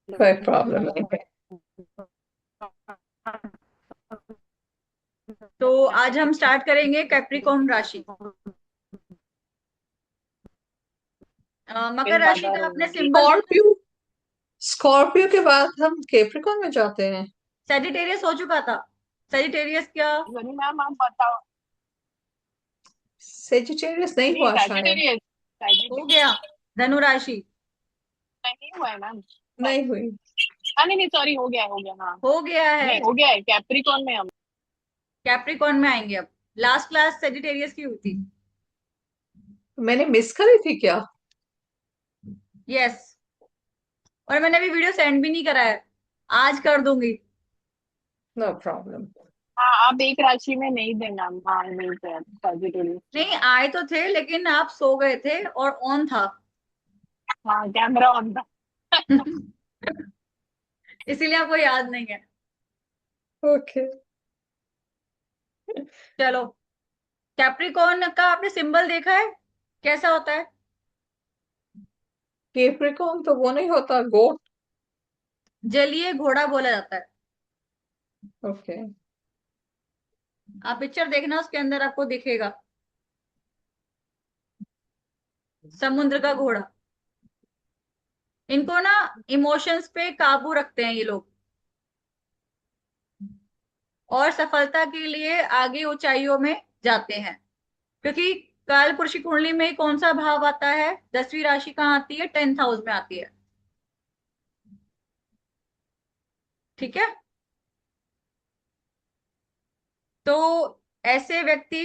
कोई प्रॉब्लम नहीं है। तो आज हम स्टार्ट करेंगे कैप्रिकॉर्न राशि। मकर राशि का अपने सिंबल देखा है? स्कॉर्पियो। स्कॉर्पियो के बाद हम कैप्रिकॉर्न में जाते हैं। सेजिटेरियस हो चुका था। सेजिटेरियस क्या जनी मैम आप बताओ। सेजिटेरियस नहीं नहीं हुआ शायद। सैजिटेरियस। हो गया? सैजिटेरियस धनु राशि नहीं हुआ है मैम। नहीं हुई। हाँ नहीं नहीं सॉरी हो गया हाँ। हो गया है। नहीं हो गया है कैप्रिकॉन में हम। कैप्रिकॉर्न में आएंगे अब। लास्ट क्लास सेजिटेरियस की हुई थी। मैंने मिस करी थी क्या? यस। और मैंने अभी वीडियो सेंड भी नहीं करा है। आज कर दूंगी। No problem. हाँ आप एक राशि में नहीं देना। हाँ नहीं सैजिटेरियस। नहीं आए तो थे लेकिन आप सो गए थे और ऑन था। हाँ कैमरा ऑन था। इसीलिए आपको याद नहीं है। ओके। चलो। कैप्रिकॉर्न का आपने सिंबल देखा है? कैसा होता है? कैप्रिकॉर्न तो वो नहीं होता, गोट। जलीय घोड़ा बोला जाता है। ओके। आप पिक्चर देखना उसके अंदर आपको दिखेगा। समुद्र का घोड़ा। इनको ना इमोशंस पे काबू रखते हैं ये लोग। और सफलता के लिए आगे ऊंचाइयों में जाते हैं। क्योंकि काल पुरुष कुंडली में कौन सा भाव आता है? 10वीं राशि कहाँ आती है? 10th हाउस में आती है। ठीक है। तो ऐसे व्यक्ति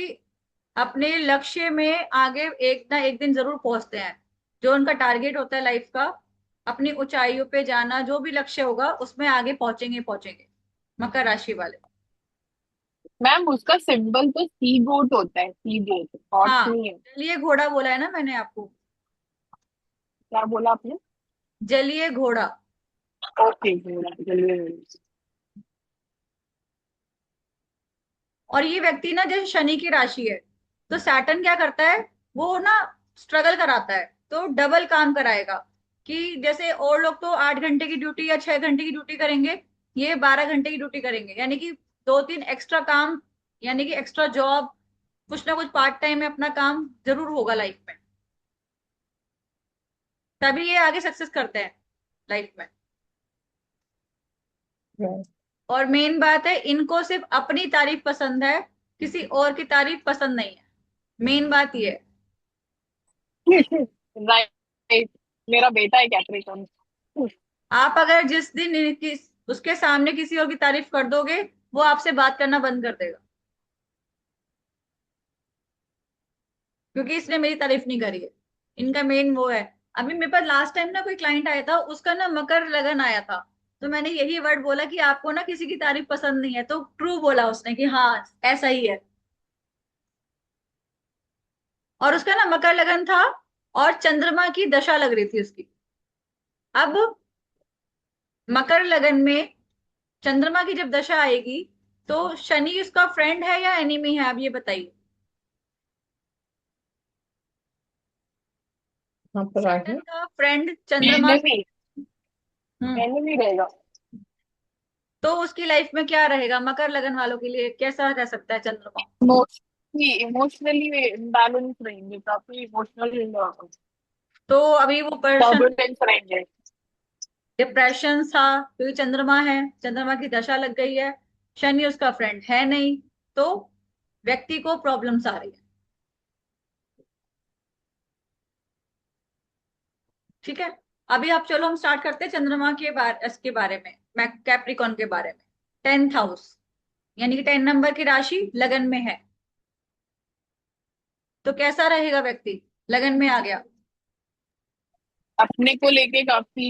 अपने लक्ष्य में आगे एक ना एक दिन जरूर पहुंचते हैं। जो उनका टारगेट होता है लाइफ का, अपनी ऊंचाइयों पे जाना, जो भी लक्ष्य होगा उसमें आगे पहुंचेंगे पहुंचेंगे। मकर राशि वाले। मैम उसका सिंबल तो सी गोट होता है। सी गोट हॉर्स हाँ, नहीं है। जलीय घोड़ा बोला है ना मैंने आपको। क्या बोला आपने। जलीय घोड़ा। ओके चलिए। और ये व्यक्ति ना जैसे शनि की राशि है, तो सैटर्न क्या करता है? वो ना स्ट्रगल कराता है, तो डबल काम कराएगा। कि जैसे और लोग तो 8 घंटे की ड्यूटी या 6 घंटे की ड्यूटी करेंगे, ये 12 घंटे की ड्यूटी करेंगे, यानी कि 2-3 एक्स्ट्रा काम, यानी कि एक्स्ट्रा जॉब, कुछ ना कुछ पार्ट टाइम में अपना काम जरूर होगा लाइफ में। तभी ये आगे सक्सेस करते हैं लाइफ में। और मेन बात है, इनको सिर्फ अपनी तारीफ पसंद है, किसी और की तारीफ पसंद नहीं है। मेन बात ये है। राइट। मेरा बेटा है कैप्रिकॉन। आप अगर जिस दिन उसके सामने किसी और की तारीफ कर दोगे, वो आपसे बात करना बंद कर देगा। क्योंकि इसने मेरी तारीफ नहीं करी है। इनका मेन वो है। अभी मेरे पास लास्ट टाइम ना कोई क्लाइंट आया था, उसका ना मकर लगन आया था। तो मैंने यही वर्ड बोला कि आपको ना किसी की तारीफ पसंद नहीं है, तो ट्रू बोला उसने कि हाँ ऐसा ही है। और उसका ना मकर लगन था। और चंद्रमा की दशा लग रही थी उसकी। अब मकर लगन में चंद्रमा की जब दशा आएगी, तो शनि उसका फ्रेंड है या एनिमी है, आप ये बताइए। यहाँ पर सैटर्न आगे। का फ्रेंड चंद्रमा। एनिमी। हम्म। एनिमी रहेगा। तो उसकी लाइफ में क्या रहेगा? मकर लगन वालों के लिए कैसा रह सकता है चंद्रमा? इमोशनली इमोशनली बैलेंस रहेंगे काफी इमोशनल। तो अभी वो पर्सन टर्बुलेंस रहेंगे। डिप्रेशन था, क्योंकि चंद्रमा है, चंद्रमा की दशा लग गई है। शनि उसका फ्रेंड है नहीं। तो व्यक्ति को प्रॉब्लम्स आ रही है। ठीक है। अभी आप चलो हम स्टार्ट करते हैं चंद्रमा के बारे, इसके बारे में, मैं कैप्रिकॉन के बारे में। 10th हाउस, यानी कि 10 नंबर की राशि लगन में है। तो कैसा रहेगा व्यक्ति? लगन में आ गया। अपने को लेके काफी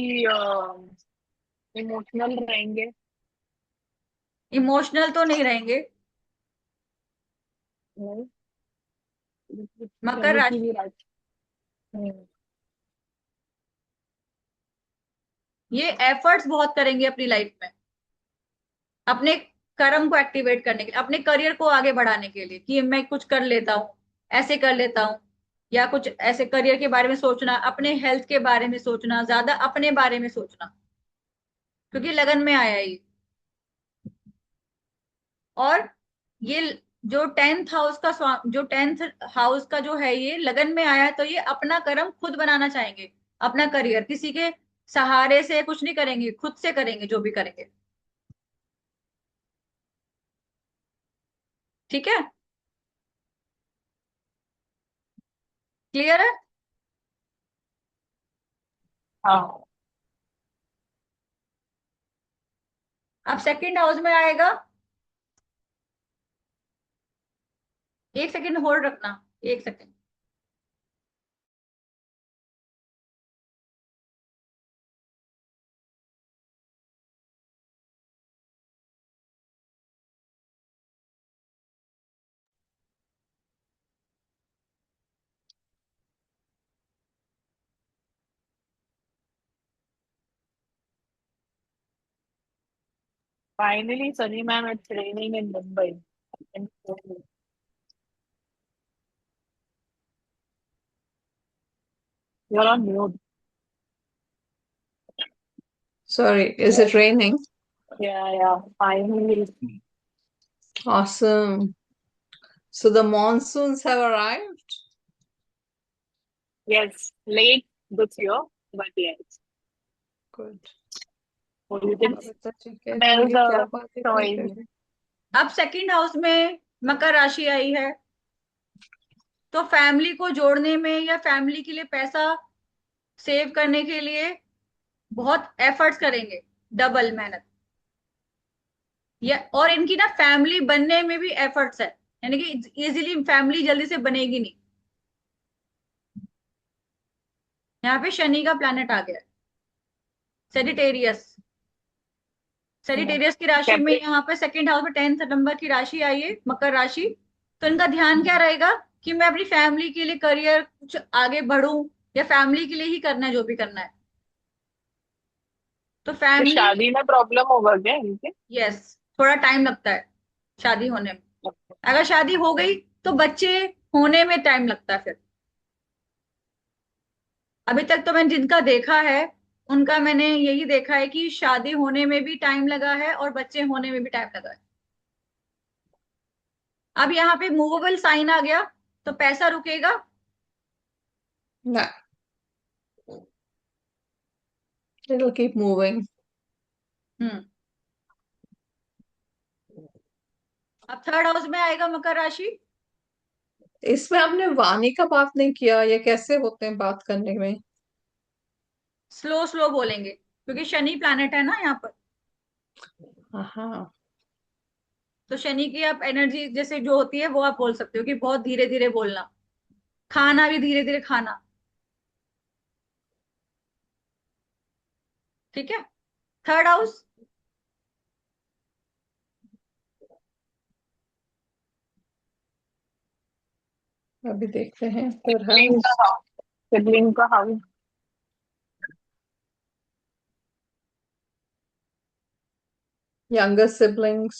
इमोशनल रहेंगे। इमोशनल तो नहीं रहेंगे। नहीं, मकर शनि की राशि भी है। राशि। हम्म। ये एफर्ट्स बहुत करेंगे अपनी लाइफ में, अपने कर्म को एक्टिवेट करने के लिए, अपने करियर को आगे बढ़ाने के लिए, कि मैं कुछ कर लेता हूँ, ऐसे कर लेता हूँ। या कुछ ऐसे करियर के बारे में सोचना, अपने हेल्थ के बारे में सोचना, ज्यादा अपने बारे में सोचना। क्योंकि लगन में आया है ये। और ये जो 10th हाउस का जो 10th हाउस का जो है ये लगन में आया है, तो ये अपना कर्म खुद बनाना चाहेंगे। अपना करियर किसी के सहारे से कुछ नहीं करेंगे, खुद से करेंगे जो भी करेंगे। ठीक है, क्लियर है। हाँ। अब सेकंड हाउस में आएगा, एक सेकंड होल्ड रखना, एक second. Finally, Sunny ma'am, it's raining in Mumbai. You're on mute. Sorry, is it raining? Yeah. Finally. Awesome. So the monsoons have arrived? Yes, late this year, but yes. Good. What do you think? बता ठीक है, There is चलिए क्या a बातें कर रहे showing. थे? अब सेकंड हाउस में मकर राशि आई है, तो फैमिली को जोड़ने में या फैमिली के लिए पैसा सेव करने के लिए बहुत एफर्ट्स करेंगे, डबल मेहनत। या और इनकी ना फैमिली बनने में भी एफर्ट्स है, यानी कि इजीली फैमिली जल्दी से बनेगी नहीं। यहाँ पे शनि का प्लैनेट आ गया, सेजिटेरियस। Yeah. सेजिटेरियस की राशि में Capricorn. यहाँ पे सेकंड हाउस में 10th नंबर की राशि आई है, मकर राशि। तो इनका ध्यान क्या रहेगा कि मैं अपनी फैमिली के लिए करियर कुछ आगे बढ़ूं, या फैमिली के लिए ही करना है जो भी करना है। तो तो फैमिली, शादी में प्रॉब्लम होगा क्या इनके? यस, थोड़ा टाइम लगता है शादी होने में। अगर शादी हो गई तो बच्चे होने में टाइम लगता है फिर। अभी तक तो मैंने जिनका देखा है उनका मैंने यही देखा है कि शादी होने में भी टाइम लगा है और बच्चे होने में भी टाइम लगा है। अब यहाँ पे मूवेबल साइन आ गया, तो पैसा रुकेगा। No, it'll keep moving. हम्म। अब थर्ड हाउस में आएगा मकर राशि। इसमें आपने वाणी का बात नहीं किया, ये कैसे होते हैं बात करने में? स्लो स्लो बोलेंगे, क्योंकि शनि प्लैनेट है ना यहाँ पर। हाँ। तो शनि की आप एनर्जी जैसे जो होती है वो आप बोल सकते हो कि बहुत धीरे धीरे बोलना, खाना भी धीरे धीरे खाना। ठीक है, थर्ड हाउस। अभी देखते हैं फिर सिबलिंग का हाउस। हाउस। सिबलिंग का house. Younger siblings.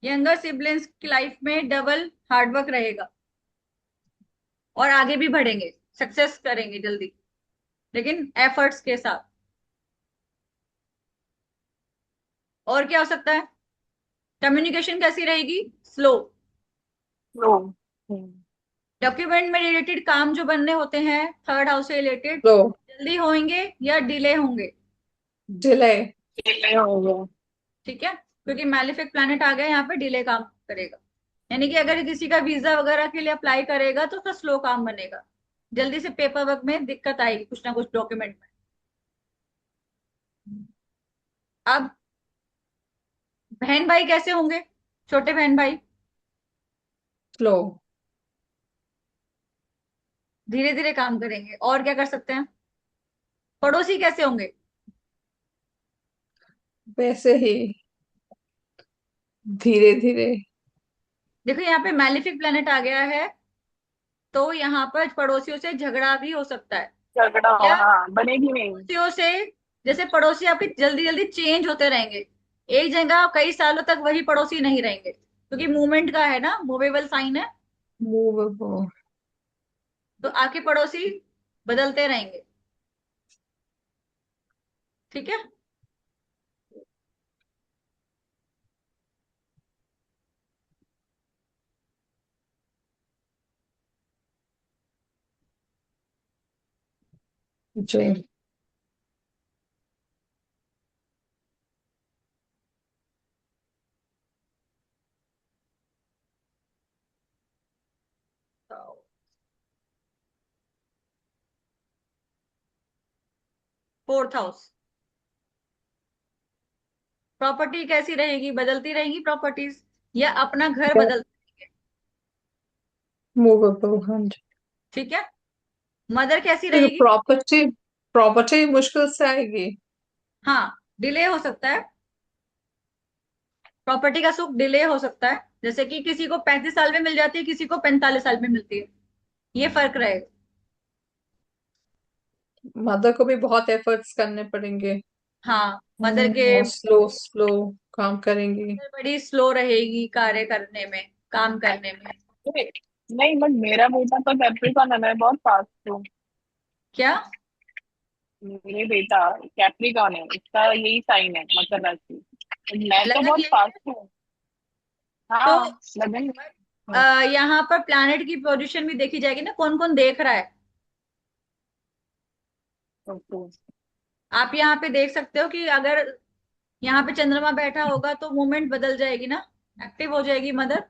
Younger siblings की लाइफ में डबल हार्डवर्क रहेगा, और आगे भी बढ़ेंगे, सक्सेस करेंगे जल्दी, लेकिन एफर्ट्स के साथ। और क्या हो सकता है, कम्युनिकेशन कैसी रहेगी, स्लो। नो। डॉक्यूमेंट में रिलेटेड काम जो बनने होते हैं थर्ड हाउस से रिलेटेड, लो। जल्दी होंगे या डिले होंगे। डिले। डिले हो गया। ठीक है, क्योंकि मैलिफिक प्लैनेट आ गया यहाँ पे, डिले काम करेगा। यानी कि अगर किसी का वीजा वगैरह के लिए अप्लाई करेगा तो उसका स्लो काम बनेगा, जल्दी से पेपर वर्क में दिक्कत आएगी कुछ ना कुछ डॉक्यूमेंट में। अब बहन भाई कैसे होंगे, छोटे बहन भाई स्लो। धीरे धीरे काम करेंगे। और क्या कर सकते हैं, पड़ोसी कैसे होंगे। वैसे ही धीरे धीरे। देखो यहाँ पे मैलिफिक प्लैनेट आ गया है, तो यहाँ पर पड़ोसियों से झगड़ा भी हो सकता है। झगड़ा हो, या हाँ, बनेगी नहीं। पड़ोसियों से, जैसे पड़ोसी आपके जल्दी जल्दी चेंज होते रहेंगे, एक जगह कई सालों तक वही पड़ोसी नहीं रहेंगे, क्योंकि मूवमेंट का है ना, मूवेबल साइन है। मूवेबल। तो आपके पड़ोसी बदलते रहेंगे। ठीक है। जी। फोर्थ हाउस, प्रॉपर्टी कैसी रहेगी, बदलती रहेगी प्रॉपर्टीज, या अपना घर बदल। मूवेबल, हाँ जी। ठीक है। मदर कैसी तो रहेगी। प्रॉपर्टी, प्रॉपर्टी मुश्किल से आएगी। हाँ, डिले हो सकता है, प्रॉपर्टी का सुख डिले हो सकता है, जैसे कि किसी को 35 साल में मिल जाती है, किसी को 45 साल में मिलती है, ये फर्क रहेगा। मदर को भी बहुत एफर्ट्स करने पड़ेंगे। हाँ, मदर के और स्लो स्लो काम करेंगी। मदर बड़ी स्लो रहेगी कार्य करने में, काम करने में। नहीं नहीं, बट मेरा बेटा तो कैप्रिकॉन है, मैं बहुत फास्ट हूँ। क्या। मेरे बेटा कैप्रिकॉन है, उसका यही साइन है, मकर राशि। मैं तो लगन बहुत यही है। फास्ट हूँ। तो हाँ, लगन। यहाँ पर प्लैनेट की पोजीशन भी देखी जाएगी ना, कौन कौन देख रहा है। ओके। आप यहाँ पे देख सकते हो कि अगर यहाँ पे चंद्रमा बैठा होगा तो मूवमेंट बदल जाएगी ना, एक्टिव हो जाएगी मदर।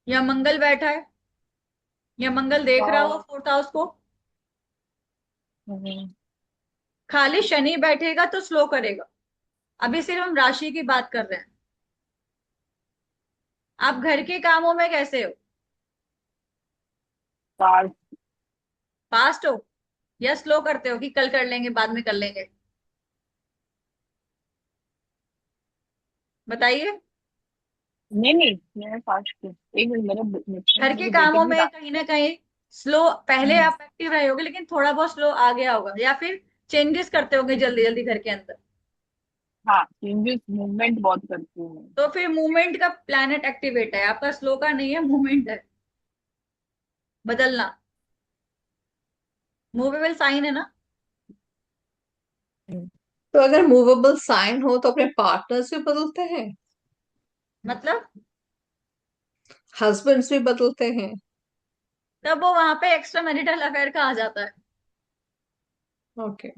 या मंगल बैठा है, या मंगल देख रहा हो वाह। फोर्थ हाउस को। हम्म। खाली शनि बैठेगा तो स्लो करेगा। अभी सिर्फ हम राशि की बात कर रहे हैं। आप घर के कामों में कैसे हो, फास्ट। फास्ट हो या स्लो करते हो कि कल कर लेंगे, बाद में कर लेंगे। बताइए। नहीं नहीं, मैं फास्ट हूँ। एक मिनट, घर के मेरी बेटी कामों की में कहीं ना कहीं स्लो, पहले हम्म, आप एक्टिव रहे होगे लेकिन थोड़ा बहुत स्लो आ गया होगा, या फिर चेंजेस करते होगे जल्दी जल्दी घर के अंदर। हाँ, चेंजेस मूवमेंट बहुत करती हूँ मैं। तो फिर मूवमेंट का प्लैनेट एक्टिवेट है, आपका स्लो का नहीं है, मूवमेंट है, बदलना। मूवेबल साइन है ना। तो अगर मूवेबल साइन हो तो अपने पार्टनर्स भी बदलते हैं, मतलब हस्बैंड्स भी बदलते हैं। तब वो वहां पे एक्स्ट्रा मैरिटल अफेयर का आ जाता है। ओके।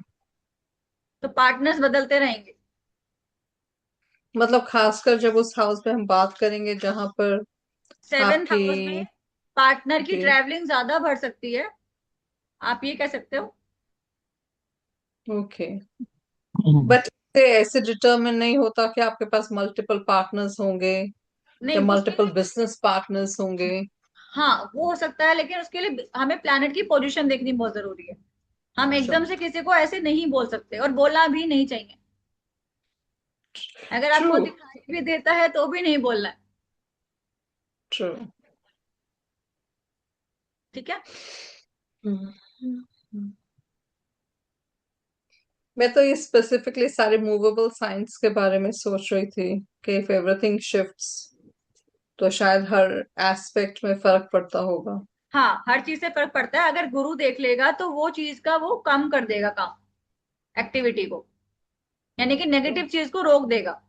तो पार्टनर्स बदलते रहेंगे। मतलब खासकर जब उस हाउस में हम बात करेंगे जहां पर सेवेंथ आपकी। हाउस में पार्टनर की जी। ट्रैवलिंग ज्यादा बढ़ सकती है, आप ये कह सकते हो। ओके। बट ऐसे डिटरमिन नहीं होता कि आपके पास मल्टीपल पार्टनर्स होंगे या नहीं, उसके मल्टीपल लिए बिजनेस पार्टनर्स होंगे। हाँ वो हो सकता है, लेकिन उसके लिए हमें प्लैनेट की पोजीशन देखनी बहुत जरूरी है। हम एकदम श्योर। से किसी को ऐसे नहीं बोल सकते, और बोलना भी नहीं चाहिए। अगर ट्रू। आपको दिखाई भी देता है तो भी नहीं बोलना है। ट्रू। ठीक है। मैं तो ये स्पेसिफिकली सारे मूवेबल साइंस के बारे में सोच रही थी कि इफ एवरीथिंग शिफ्ट्स तो शायद हर एस्पेक्ट में फर्क पड़ता होगा। हाँ, हर चीज से फर्क पड़ता है। अगर गुरु देख लेगा तो वो चीज का वो कम कर देगा काम, एक्टिविटी को, यानी कि तो नेगेटिव चीज को रोक देगा।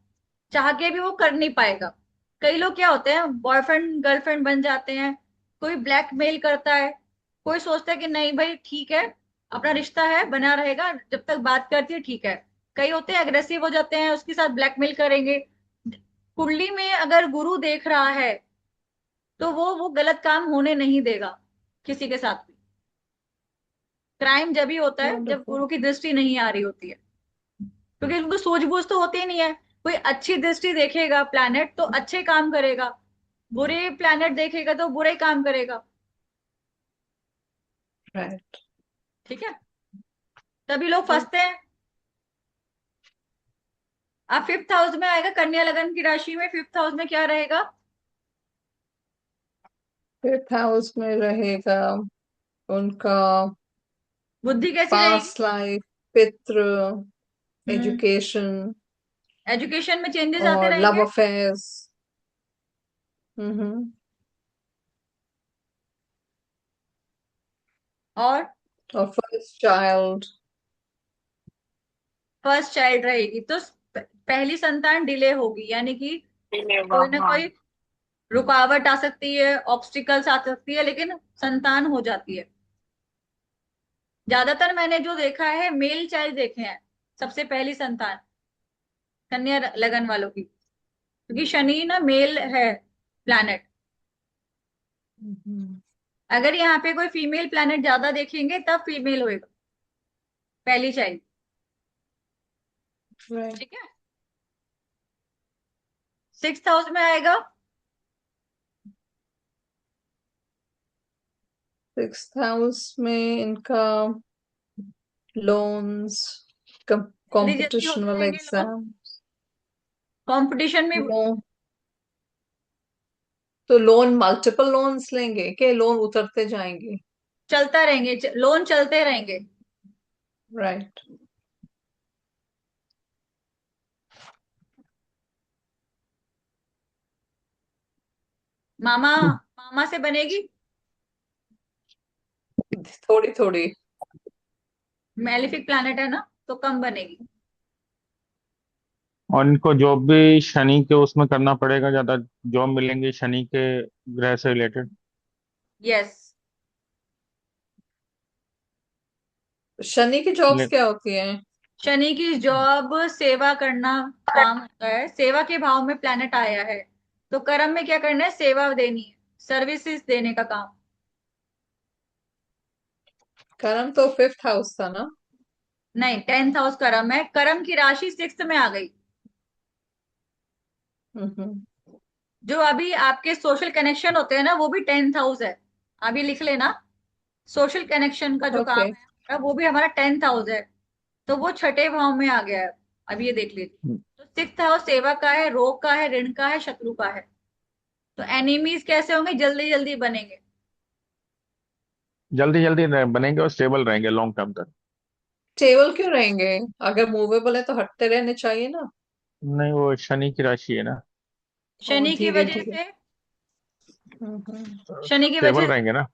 चाह के भी वो कर नहीं पाएगा। कई लोग क्या होते हैं, बॉयफ्रेंड गर्लफ्रेंड बन जाते हैं, कोई ब्लैकमेल करता है, कोई सोचता है कि नहीं भाई ठीक है, अपना रिश्ता है बना रहेगा, जब तक बात करती है ठीक है। कई होते हैं अग्रेसिव हो जाते हैं, उसके साथ ब्लैकमेल करेंगे। कुंडली में अगर गुरु देख रहा है तो वो गलत काम होने नहीं देगा किसी के साथ भी। क्राइम जब भी होता है जब वंडरफुल। गुरु की दृष्टि नहीं आ रही होती है, क्योंकि उनको सूझबूझ तो होती ही नहीं है। कोई अच्छी दृष्टि देखेगा प्लैनेट तो अच्छे काम करेगा, बुरे प्लैनेट देखेगा तो बुरे काम करेगा। राइट। ठीक है। तभी लोग फंसते हैं। अब फिफ्थ हाउस में आएगा, कन्या लगन की राशि में फिफ्थ हाउस में क्या रहेगा। फिफ्थ हाउस में रहेगा उनका बुद्धि कैसी रहेगी। पास्ट लाइफ, पितृ, हम्म। एजुकेशन एजुकेशन में चेंजेस आते और लव रहेंगे। अफेयर्स। हम्म। और और फर्स्ट चाइल्ड। फर्स्ट चाइल्ड रहेगी तो पहली संतान डिले होगी, यानी कि डिले होगा, कोई ना हाँ। कोई रुकावट आ सकती है, ऑब्स्टिकल्स आ सकती है, लेकिन संतान हो जाती है। ज्यादातर मैंने जो देखा है मेल चाइल्ड देखे हैं, सबसे पहली संतान कन्या लगन वालों की, क्योंकि शनि ना मेल है प्लैनेट। हम्म, अगर यहाँ पे कोई फीमेल प्लैनेट ज्यादा देखेंगे तब फीमेल होएगा पहली चाइल्ड। right. ठीक है, 6th हाउस में आएगा 6th हाउस में इनका लोन्स, जल्दी जल्दी हो कंपटीशन वाला जाएंगे लोग एग्जाम। कंपटीशन में। लोन, तो लोन मल्टीपल लोन्स लेंगे कि लोन उतरते जाएंगे? चलता रहेंगे, लोन चलते रहेंगे। राइट। मामा मामा से बनेगी, थोड़ी थोड़ी। मैलिफिक प्लैनेट है ना, तो कम बनेगी। और इनको जॉब भी शनि के उसमें करना पड़ेगा, ज्यादा जॉब मिलेंगी शनि के ग्रह से रिलेटेड। यस। शनि की जॉब्स क्या होती हैं? शनि की जॉब सेवा करना काम होता है, सेवा के भाव में प्लैनेट आया है तो कर्म में क्या करना है, सेवा देनी है, सर्विसेज देने का काम। कर्म तो 5th हाउस था ना? नहीं, 10th हाउस कर्म है, कर्म की राशि 6th में आ गई। हम्म। जो अभी आपके सोशल कनेक्शन होते हैं ना, वो भी 10th हाउस है। अभी लिख लेना, सोशल कनेक्शन का जो काम ओके। है हमारा, वो भी हमारा 10th हाउस है, तो वो छठे भाव में आ गया है। अब ये देख लीजिए, तो 6th हाउस सेवा का है, रोग का है, ऋण का है, शत्रु का है। तो एनिमीज कैसे होंगे, जल्दी जल्दी बनेंगे। जल्दी जल्दी बनेंगे और स्टेबल रहेंगे लॉन्ग टर्म तक। टेबल क्यों रहेंगे? अगर मूवेबल है तो हटते रहने चाहिए ना। नहीं, वो शनि की राशि है ना, और शनि की धीरे वजह धीरे। से, हम्म। शनि की स्टेबल वजह रहेंगे ना।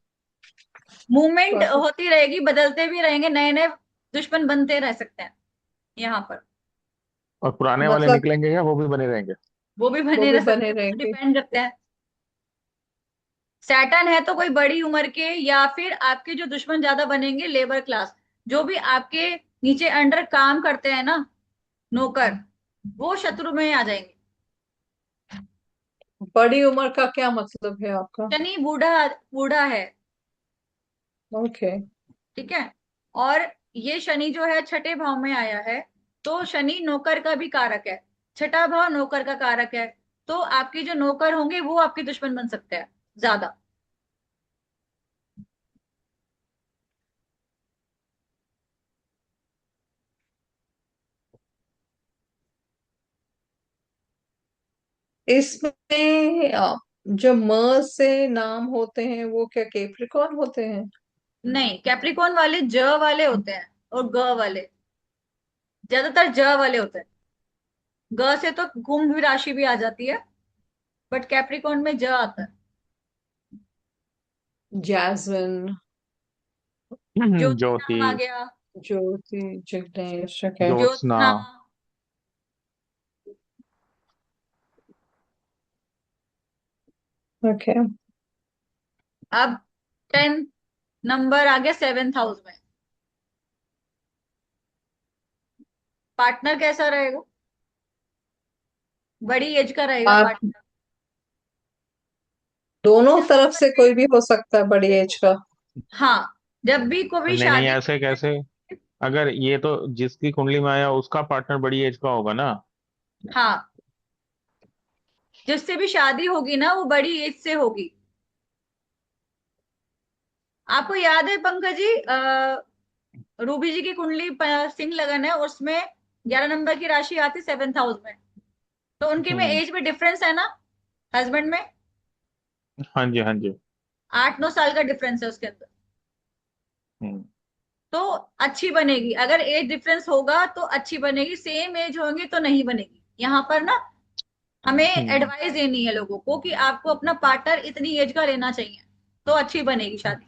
Movement perfect. होती रहेगी, बदलते भी रहेंगे, नए नए दुश्मन बनते रह सकते हैं यहाँ पर। और पुराने वाले मतलब निकलेंगे या वो भी बने रहेंगे? वो भी वो बने भी रह सकते बने हैं, तो रहेंगे। डिपेंड करते हैं। सैटर्न है तो कोई बड़ी उम्र के, या फिर आपके जो दुश्मन ज्यादा बनेंगे लेबर क्लास, जो भी आपके नीचे अंडर काम करते हैं ना, नौकर, वो शत्रु में आ जाएंगे। बड़ी उम्र का क्या मतलब है आपका? शनि बूढ़ा बूढ़ा है। ओके। ठीक है, और ये शनि जो है छठे भाव में आया है, तो शनि नौकर का भी कारक है, छठा भाव नौकर का कारक है। तो आपके जो नौकर होंगे वो आपके दुश्मन बन सकते हैं ज्यादा। इसमें जो म से नाम होते हैं वो क्या कैप्रिकॉर्न होते हैं? नहीं, कैप्रिकॉन वाले ज वाले होते हैं, और ग वाले ज्यादातर ज वाले होते हैं। ग से तो कुंभ राशि भी आ जाती है, बट कैप्रिकॉन में ज आता है। जैस्मिन, ज्योति ज्योति, नाम आ गया, ज्योति, जिग्नेश। ओके। ज्योत्सना। ज्योत्सना। ओके। अब 10 नंबर आ गया 7th हाउस में। पार्टनर कैसा रहेगा, बड़ी एज का रहेगा आप पार्टनर। दोनों जब भी तरफ से बंदे, कोई भी हो सकता है बड़ी एज का? हाँ, जब भी कोई नहीं नहीं, शादी ऐसे करते कैसे? हैं, अगर ये तो जिसकी कुंडली में आया उसका पार्टनर बड़ी एज का होगा ना। हाँ, जिससे भी शादी होगी ना वो बड़ी एज से होगी। आपको याद है पंकज जी, रूबी जी की कुंडली सिंह लगन है, उसमें 11 नंबर की राशि आती 7th हाउस में, तो उनके में हम्म। एज में डिफरेंस है ना, हस्बैंड में हाँ जी, हाँ जी। 8-9 साल का डिफरेंस है उसके अंदर। हम्म। तो अच्छी बनेगी, अगर एज डिफरेंस होगा तो अच्छी बनेगी, सेम एज होंगी तो नहीं बनेगी। यहाँ पर ना हमें हम्म। एडवाइस देनी है लोगों को कि आपको अपना पार्टनर इतनी एज का लेना चाहिए, तो अच्छी बनेगी शादी।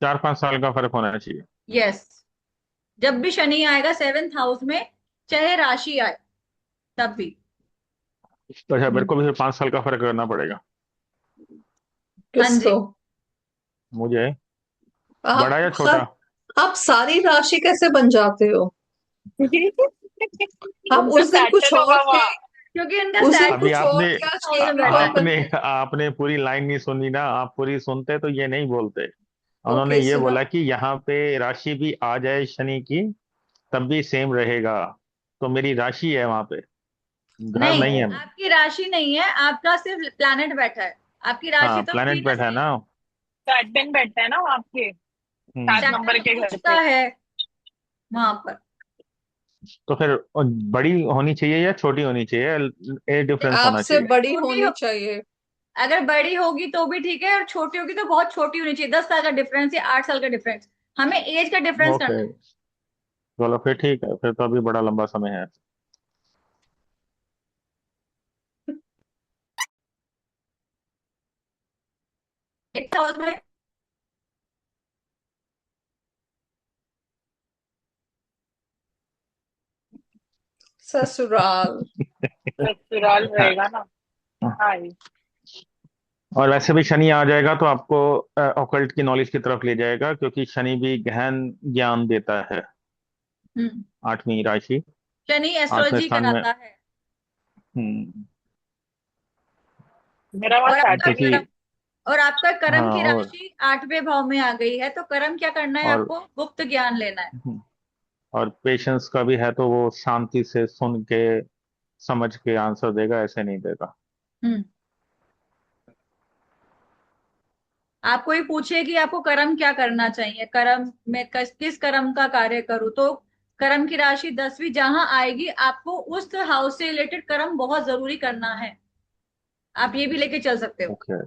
4-5 साल का फर्क होना चाहिए। यस। जब भी शनि आएगा 7th हाउस में, चाहे राशि आए तब भी। तो अच्छा, मेरे को भी 5 साल का फर्क करना पड़ेगा हाँ जी। किसको? मुझे। आप बड़ा या हर छोटा? आप सारी राशि कैसे बन जाते हो? आप उनका उस दिन कुछ सैटर्न और होगा थे, वहाँ। क्योंकि इनका उस दिन सैटर्न अभी कुछ और आपने थे, आज हाउस में एक बैठा और है। है। आपने आपने पूरी लाइन नहीं सुनी ना। आप पूरी सुनते तो ये नहीं बोलते। उन्होंने ओके, ये सुना। बोला कि यहाँ पे राशि भी आ जाए शनि की तब भी सेम रहेगा। तो मेरी राशि है वहां पे, घर नहीं, नहीं है। आपकी राशि नहीं है, आपका सिर्फ प्लैनेट बैठा है। आपकी राशि हाँ, तो प्लेनेट वीनस बैठा है है। ना। सैटर्न बैठता है ना वो आपके 7 नंबर सैटर्न के घर उचता पे। है वहां पर। तो फिर बड़ी होनी चाहिए या छोटी होनी चाहिए? ए डिफरेंस होना आपसे चाहिए। बड़ी छोटी होनी हो, चाहिए। अगर बड़ी होगी तो भी ठीक है, और छोटी होगी तो बहुत छोटी होनी चाहिए, 10 साल का डिफरेंस या 8 साल का डिफरेंस। हमें एज का डिफरेंस ओके, करना है। चलो फिर ठीक है, फिर तो अभी बड़ा लंबा समय है। एक हाउस में ससुराल। ससुराल हाँ। रहेगा ना। हाँ ये। और वैसे भी शनि आ जाएगा तो आपको ऑकल्ट की नॉलेज की तरफ ले जाएगा, क्योंकि शनि भी गहन ज्ञान देता है। हम्म, 8वीं राशि, शनि 8वें एस्ट्रोलॉजी स्थान में। कराता है। हम्म। मेरा वहाँ और आपका सैटर्न क्योंकि कर्म, और आपका कर्म हाँ, की राशि 8वें भाव में आ गई है, तो कर्म क्या करना है? और आपको गुप्त ज्ञान लेना है। और पेशेंस का भी है, तो वो शांति से सुन के समझ के आंसर देगा, ऐसे नहीं देगा। हम्म। आप कोई पूछे कि आपको कर्म क्या करना चाहिए, कर्म में किस कर्म का कार्य करूं, तो कर्म की राशि 10वीं जहां आएगी, आपको उस हाउस से रिलेटेड कर्म बहुत जरूरी करना है। आप ये भी लेके चल सकते हो। ओके।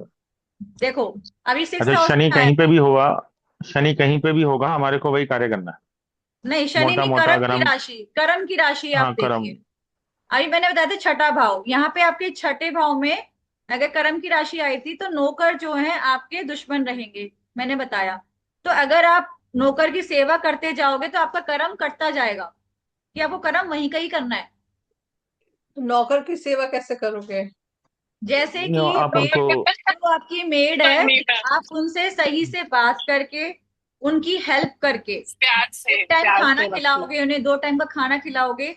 देखो, अभी 6th अच्छा, हाउस शनि में कहीं पे आएगा। भी होगा, शनि कहीं पे भी होगा, हमारे को वही कार्य करना है। नहीं, शनि मोटा नहीं, मोटा कर्म अगर की हम। राशि, कर्म की राशि आप हाँ, कर्म। देखिए। अभी मैंने बताया था छठा भाव, यहाँ पे आपके छठे भाव में अगर कर्म की राशि आई थी तो नौकर जो है आपके दुश्मन रहेंगे, मैंने बताया। तो अगर आप नौकर की सेवा करते जाओगे तो आपका कर्म कटता जाएगा, कि आपको कर्म वहीं का ही करना है। तो नौकर की सेवा कैसे करोगे? जैसे कि आप मेड, उनको। जो आपकी मेड है, नहीं था। आप उनसे सही से बात करके, उनकी हेल्प करके, एक टाइम प्यार खाना से रखो। खिलाओगे उन्हें, 2 टाइम का खाना खिलाओगे,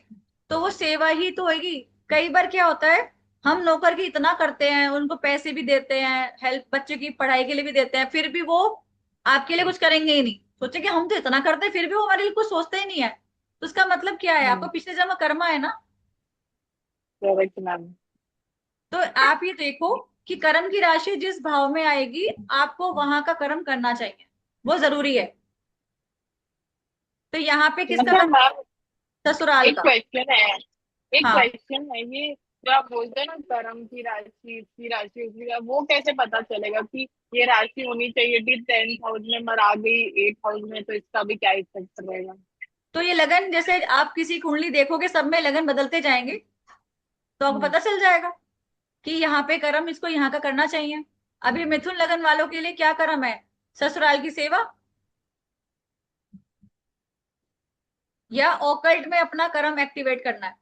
तो वो सेवा ही तो होगी। कई बार क्या होता है, हम नौकर की इतना करते हैं, उनको पैसे भी देते हैं, हेल्प बच्चे की पढ़ाई के लिए भी देते हैं, फिर भी वो आपके लिए कुछ करेंगे ही नहीं। सोचे कि हम तो इतना करते हैं फिर भी वो हमारे लिए कुछ सोचते ही नहीं है। तो उसका मतलब क्या है? आपका पिछले जन्म कर्मा है ना। Correct ma'am. तो आप ये देखो कि कर्म की राशि जिस भाव में आएगी, आपको वहां का कर्म करना चाहिए, वो जरूरी है। तो यहाँ पे किसका मतलब बन, मैम ससुराल एक का। क्वेश्चन है। एक हाँ, क्वेश्चन है ये, जो आप बोलते हैं ना कर्म की राशि, इसकी राशि, उसकी राशि, वो कैसे पता चलेगा कि ये राशि होनी चाहिए थी 10th हाउस में मर आ गई 8th हाउस में, तो इसका भी क्या इफेक्ट रहेगा? तो ये लगन, जैसे आप किसी कुंडली देखोगे, सब में लगन बदलते जाएंगे, तो आपको हम्म। पता चल जाएगा कि यहाँ पे कर्म इसको यहाँ का करना चाहिए। अभी मिथुन लगन वालों के लिए क्या कर्म है? ससुराल की सेवा, या ऑकल्ट में अपना कर्म एक्टिवेट करना है।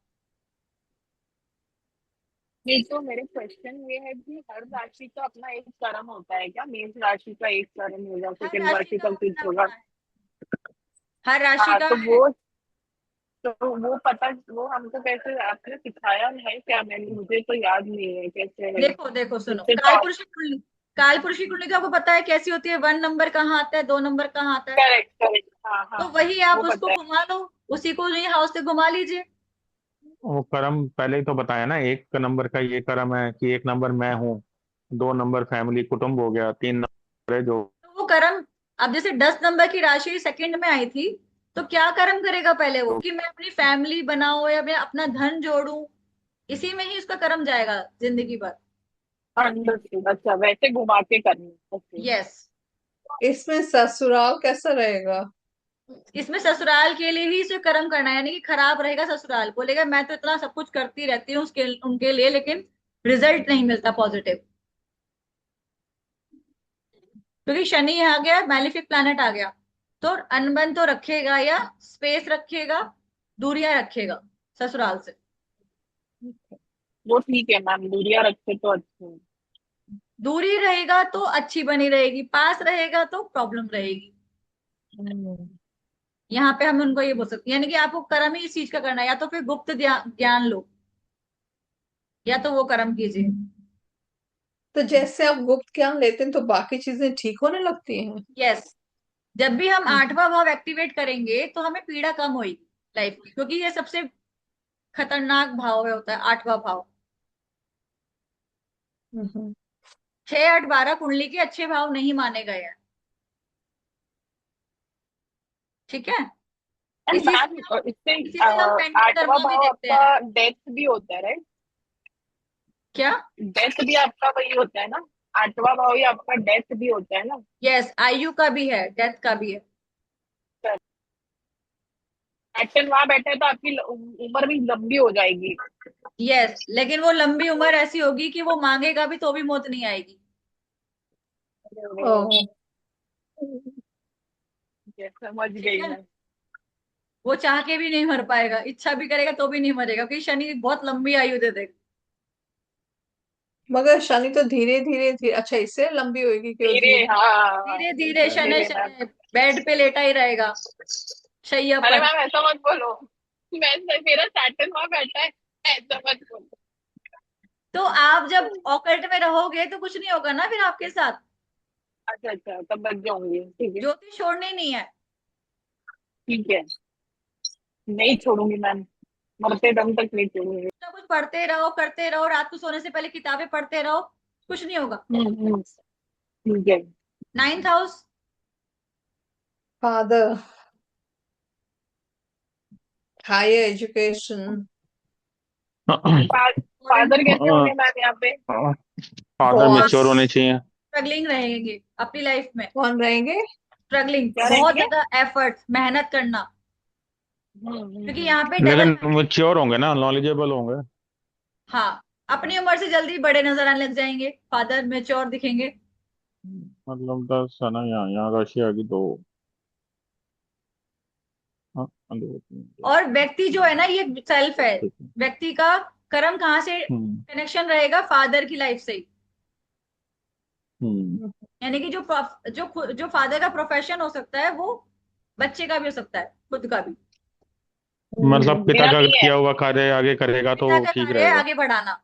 नहीं, तो मेरे क्वेश्चन ये है कि हर राशि का अपना एक कर्म होता है क्या? मेष राशि का एक कर्म होगा, हर सेकंड राशि राशि का का कुछ अपना होगा। अपना है, हर राशि हाँ का तो है। वो पता, वो हमको कैसे आपने सिखाया है क्या? मैंने, मुझे तो याद नहीं है कैसे है। देखो देखो, सुनो, मुझसे तो। कालपुरुष की कुंडली, कालपुरुष की कुंडली तो आपको पता है कैसी होती है, 1 नंबर कहाँ आता है, 2 नंबर कहाँ आता है। करेक्ट करेक्ट, हाँ हाँ। तो वही आप वो उसको पता है। घुमा लो, उसी को ही हाउस से घुमा लीजिए। वो कर्म पहले ही तो बताया ना, 1 नंबर का ये कर्म है कि 1 नंबर मैं हूँ, 2 नंबर फैमिली कुटुंब हो गया, 3 नंबर है जो। तो वो कर्म, अब जैसे 10 नंबर की राशि सेकंड में आई थी, तो क्या कर्म करेगा पहले वो, कि मैं अपनी फैमिली बनाऊं या मैं अपना धन जोड़ूं, इसी में ही उसका कर्म जाएगा जिंदगी भर। अंडरस्टूड। अच्छा, वैसे घुमा के करनी, ओके। यस। इसमें ससुराल कैसा रहेगा? इसमें ससुराल के लिए ही इसे कर्म करना है, यानी कि खराब रहेगा ससुराल, बोलेगा मैं तो इतना सब कुछ करती रहती हूँ उसके उनके लिए, लेकिन रिजल्ट नहीं मिलता पॉजिटिव, क्योंकि शनि आ गया, मैलिफिक प्लैनेट आ गया। तो अनबन तो रखेगा या स्पेस रखेगा, दूरियां रखेगा ससुराल से। वो ठीक है मैम, दूरियां रखे तो अच्छी है। दूरी रहेगा तो अच्छी बनी रहेगी, पास रहेगा तो प्रॉब्लम रहेगी। हम्म, यहाँ पे हम उनको ये बोल सकते हैं, यानी कि आपको कर्म ही इस चीज का करना है, या तो फिर गुप्त ज्ञान लो, या तो वो कर्म कीजिए। तो जैसे आप गुप्त ज्ञान लेते हैं तो बाकी चीजें ठीक होने लगती हैं। यस, जब भी हम हम्म, 8वां भाव एक्टिवेट करेंगे तो हमें पीड़ा कम होगी लाइफ की, क्योंकि ये सबसे खतरनाक भाव है, होता है 8वां भाव। हम्म। 6, 8, 12 कुंडली के अच्छे भाव नहीं माने गए हैं। ठीक है, एंड इसी मैम से हम इससे इसी से हम पेंडिंग आठवां कर्मा भी भाव देखते हैं। आपका डेथ भी होता है, राइट? क्या? डेथ भी आपका वही होता है ना? आठवां भाव ही आपका डेथ भी होता है ना? यस, आयु का भी है, डेथ का भी है। एक्शन वहां बैठे है तो आपकी उम्र भी लंबी हो जाएगी। यस, लेकिन वो लंबी उम्र ऐसी होगी कि वो मांगेगा भी तो भी मौत नहीं आएगी। ओ, ये समझ ठीक गई है, मैं। वो चाह के भी नहीं मर पाएगा, इच्छा भी करेगा तो भी नहीं मरेगा, क्योंकि शनि बहुत लंबी आयु दे देगा। मगर शनि तो धीरे धीरे धीरे, अच्छा इससे लंबी होगी कि वो धीरे, धीरे। हाँ धीरे धीरे धीरे शनि धीरे मैम। शनि बेड पे लेटा ही रहेगा, शैया अरे पर। मैम ऐसा मत बोलो, मैं मेरा सैटर्न वहां बैठा है, ऐसा मत बोलो। तो आप जब ऑकल्ट में रहोगे तो कुछ नहीं होगा ना फिर आपके साथ। अच्छा अच्छा, तब बच जाऊंगी, ठीक है। ज्योतिष छोड़नी नहीं है। ठीक है, नहीं छोड़ूंगी मैम, मरते दम तक नहीं छोड़ूंगी। कुछ ना कुछ पढ़ते रहो, करते रहो, रात को सोने से पहले किताबें पढ़ते रहो, कुछ नहीं होगा। ठीक है। 9th house. Father, higher education, father कैसे होंगे मैम यहाँ पे? Father boss. मेच्योर होने चाहिए। स्ट्रगलिंग रहेंगे अपनी लाइफ में, कौन रहेंगे? स्ट्रगलिंग, क्या बहुत रहेंगे? ज्यादा एफर्ट, मेहनत करना, क्योंकि हम्म। यहाँ पे डबल लेकिन मैरिज। मेच्योर होंगे ना, नॉलेजेबल होंगे। हाँ, अपनी उम्र से जल्दी बड़े नजर आने लग जाएंगे, फादर मेच्योर दिखेंगे। मतलब 10 है ना, यहाँ यहाँ राशि आ गई 2। हाँ, 2 3 और व्यक्ति जो है ना, ये सेल्फ है, ठीक है। व्यक्ति का कर्म कहाँ से हम्म कनेक्शन रहेगा, फादर की लाइफ से ही। हम्म यानी कि जो फादर का प्रोफेशन हो सकता है, वो बच्चे का भी हो सकता है, खुद का भी। मतलब पिता मेरा का भी है। किया हुआ कार्य आगे करेगा पिता तो का ठीक कार्य है रहेगा। आगे बढ़ाना।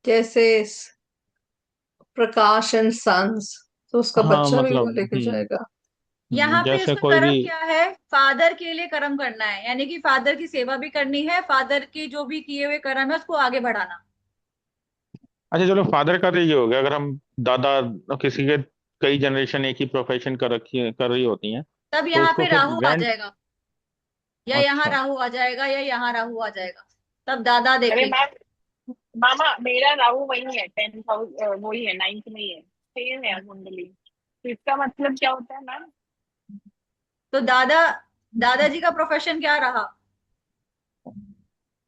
जैसे प्रकाश एंड सन्स, तो उसका हाँ बच्चा भी वो मतलब लेके जाएगा। यहाँ पे जैसे उसका कोई भी। कर्म क्या है, फादर के लिए कर्म करना है, यानी कि फादर की सेवा भी करनी है, फादर के जो भी किए हुए कर्म है उसको आगे बढ़ाना। अच्छा चलो, फादर का तो ये हो गया। अगर हम दादा किसी के कई जनरेशन एक ही प्रोफेशन कर रही होती हैं, तब तो यहाँ उसको पे फिर राहु आ ग्रैंड। जाएगा, या यहाँ अच्छा। राहु आ जाएगा, या यहाँ राहु आ जाएगा, तब दादा अरे देखेंगे। मैम, मामा मेरा राहु वही है, 10th हाउस वही है, 9th में ही है, सेम है कुंडली। तो इसका मतलब क्या होता है मैम? तो दादाजी का प्रोफेशन क्या रहा?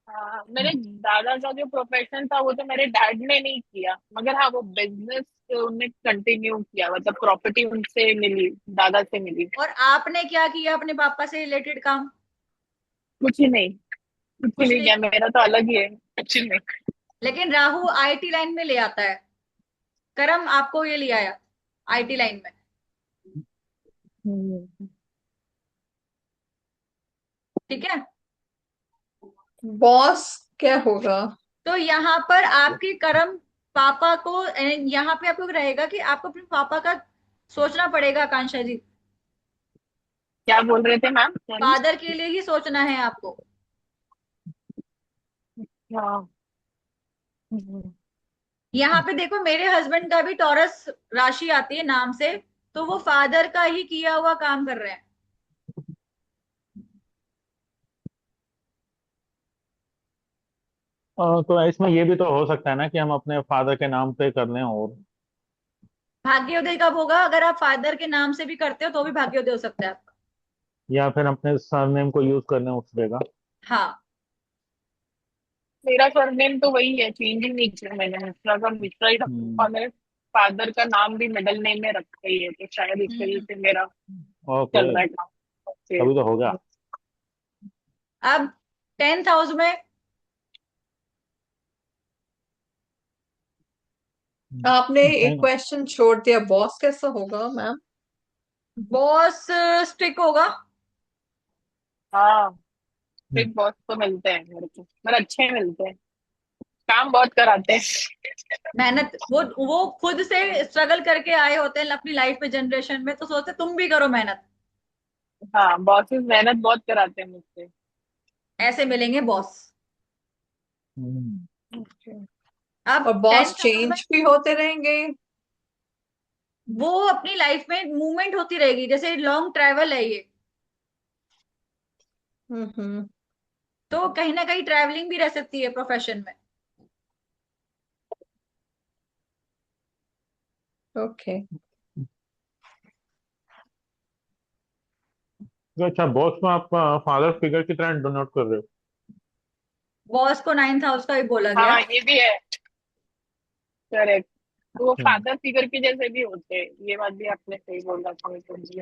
हाँ, मेरे दादा का जो प्रोफेशन था वो तो मेरे डैड ने नहीं किया, मगर हाँ वो बिजनेस उनने कंटिन्यू किया, मतलब प्रॉपर्टी उनसे मिली, दादा से मिली। और आपने क्या किया अपने पापा से रिलेटेड काम? कुछ ही नहीं, कुछ ही कुछ नहीं नहीं किया, किया, मेरा तो अलग ही है, कुछ ही नहीं। लेकिन राहु आईटी लाइन में ले आता है, कर्म आपको ये ले आया आईटी लाइन में। हम्म। ठीक है, बॉस क्या होगा? तो यहाँ पर आपकी कर्म पापा को, यहाँ पे आपको रहेगा कि आपको अपने पापा का सोचना पड़ेगा, आकांक्षा जी। क्या बोल रहे थे मैम, सॉरी? फादर के लिए ही सोचना है आपको। हाँ। हम्म। यहाँ पे देखो, मेरे हस्बैंड का भी टॉरस राशि आती है नाम से, तो वो फादर का ही किया हुआ काम कर रहे हैं। तो इसमें ये भी तो हो सकता है ना कि हम अपने फादर के नाम पे कर लें, और भाग्योदय कब होगा? अगर आप फादर के नाम से भी करते हो तो भी भाग्योदय हो सकता है आपका। या फिर अपने सरनेम को यूज कर लें उस जगह। हाँ, मेरा सरनेम तो वही है, चेंज ही नहीं किया मैंने, मिश्रा का मिश्रा ही हम्म रखा है। फादर का नाम भी मिडिल नेम में रखा ही है, तो शायद इस वजह हम्म। से मेरा ओके, चल रहा है काम से। तभी तो हो गया। अब 10th हाउस में आपने एक नहीं, क्वेश्चन छोड़ दिया, बॉस कैसा होगा मैम? बॉस स्ट्रिक होगा। हाँ, हम्म, बिग बॉस तो मिलते हैं मेरे को, पर अच्छे मिलते हैं, काम बहुत कराते हैं। मेहनत, वो खुद से स्ट्रगल करके आए होते हैं अपनी लाइफ में, जनरेशन में, तो सोचते तुम भी करो मेहनत। हाँ, बॉसेस मेहनत बहुत कराते हैं मुझसे। ऐसे मिलेंगे बॉस। हम्म। Okay. अब और बॉस 10th हाउस में चेंज भी होते रहेंगे? वो अपनी लाइफ में मूवमेंट होती रहेगी, जैसे लॉन्ग ट्रैवल है ये, हम्म। तो कहीं ना कहीं ट्रैवलिंग भी रह सकती है प्रोफेशन में। ओके। तो अच्छा, बॉस में आप फादर फिगर की तरह डोनेट कर रहे हो? बॉस को 9th हाउस का भी बोला गया। हाँ, ये भी है, करेक्ट। तो वो हम्म। फादर फिगर के जैसे भी होते हैं, ये बात भी आपने सही बोला था मेरे को जी।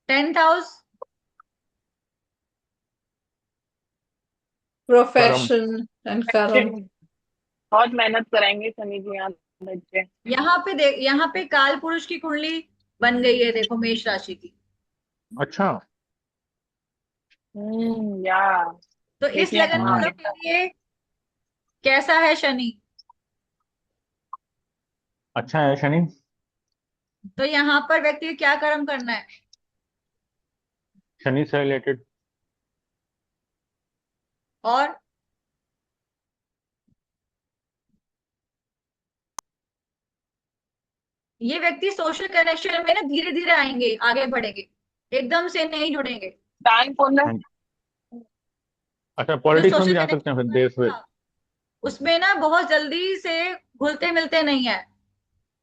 10th हाउस कर्म। प्रोफेशन एंड अच्छे, कर्म। बहुत मेहनत कराएंगे शनि जी यहाँ बैठ के। यहाँ पे देख, यहाँ पे काल पुरुष की कुंडली बन गई है, देखो, मेष राशि की। अच्छा। या तो इस देखिए, लगन हाँ। वालों के लिए कैसा है शनि? अच्छा है शनि। तो यहाँ पर व्यक्ति को क्या कर्म करना है? शनि से रिलेटेड। और ये व्यक्ति सोशल कनेक्शन में ना धीरे धीरे आएंगे, आगे बढ़ेंगे, एकदम से नहीं जुड़ेंगे। दान पुण्य। अच्छा, जो पॉलिटिक्स में भी सोशल जा सकते हैं फिर, कनेक्शन, देश में? हाँ, उसमें ना बहुत जल्दी से घुलते मिलते नहीं है,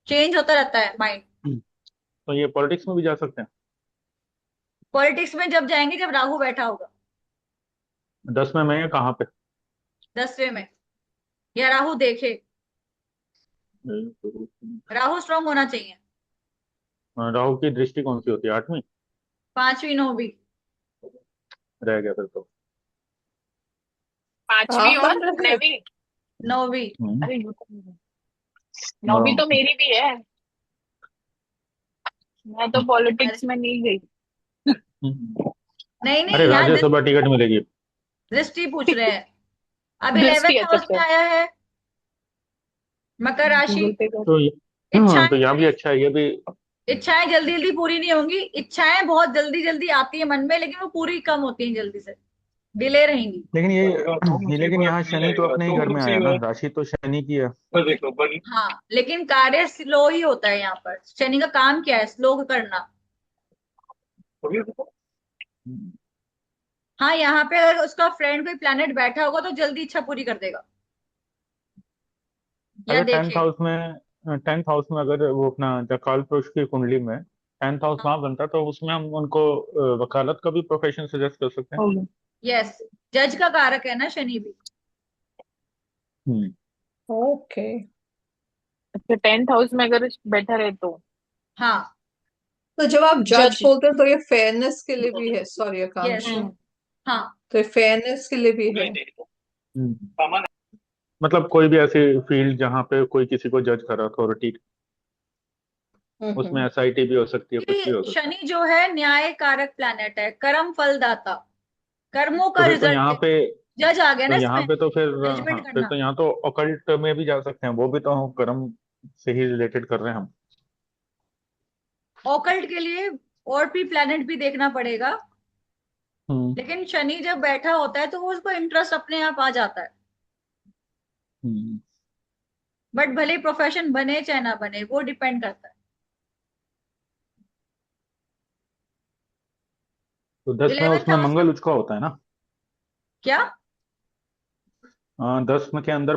चेंज होता रहता है माइंड। तो ये पॉलिटिक्स में भी जा सकते हैं? पॉलिटिक्स में जब जाएंगे जब राहु बैठा होगा, 10 में मैं या कहाँ पे? 10वें में, या राहु देखे। राहु स्ट्रांग होना चाहिए। राहु की दृष्टि कौन सी होती है, 8वीं? 5वीं 9वीं। रह गया फिर तो। पांचवी आप और बन रहे हैं? नवी। 9वीं। हम्म। अरे नौवीं तो मेरी भी है, मैं तो पॉलिटिक्स में नहीं गई। हम्म। नहीं नहीं, अरे, यहाँ राज्यसभा टिकट मिलेगी। दृष्टि पूछ रहे हैं। अब दृष्टि 11th है हाउस में सबसे। आया है मकर राशि। गूगल पे कर। तो ये, तो इच्छाएं यहाँ भी बड़ी, अच्छा है ये भी। इच्छाएं जल्दी जल्दी पूरी नहीं होंगी, इच्छाएं बहुत जल्दी जल्दी आती है मन में, लेकिन वो पूरी कम होती हैं जल्दी से, डिले रहेंगी। लेकिन लेकिन यहाँ शनि तो अपने ही घर में आया ना, राशि तो शनि की है। हाँ, लेकिन कार्य स्लो ही होता है यहाँ पर, शनि का काम क्या है? स्लो करना। हाँ, यहाँ पे अगर उसका फ्रेंड कोई प्लेनेट बैठा होगा तो जल्दी इच्छा पूरी कर देगा, या अगर टेंथ देखेगा। हाउस में 10th हाउस में अगर वो अपना जकाल पुरुष की कुंडली में 10th हाउस हाँ, वहां बनता, तो उसमें हम उनको वकालत का भी प्रोफेशन सजेस्ट कर सकते हैं। होगी। यस, जज का कारक है ना शनि भी। हम्म। ओके। अच्छा, 10th हाउस में अगर बैठा रहे तो हाँ, तो जब आप जज जज। बोलते हैं तो ये फेयरनेस के लिए भी है, सॉरी यस। आकांक्षा, हम्म। हाँ। तो ये फेयरनेस के लिए भी है? हम्म। मतलब कोई भी ऐसी फील्ड जहाँ पे कोई किसी को जज कर अथॉरिटी, उसमें हम्म। एसआईटी भी हो सकती है, कुछ भी हो कि सकता है। शनि जो है न्याय कारक प्लैनेट है, कर्म फलदाता, कर्मों तो का फिर तो रिजल्ट यहाँ दे। पे जज आ गया तो ना यहाँ इसमें, पे तो फिर हाँ, जजमेंट फिर करना। तो यहाँ तो ऑकल्ट में भी जा सकते हैं, वो भी तो कर्म से ही रिलेटेड कर रहे हैं हम। ऑकल्ट के लिए और भी प्लैनेट भी देखना पड़ेगा, हम्म। लेकिन शनि जब बैठा होता है तो वो उसको इंटरेस्ट अपने आप आ जाता है। हम्म। बट भले प्रोफेशन बने चाहे ना बने, वो डिपेंड करता है। तो 10 में 11th उसमें हाउस में मंगल उसका होता है ना? क्या? 10 में के अंदर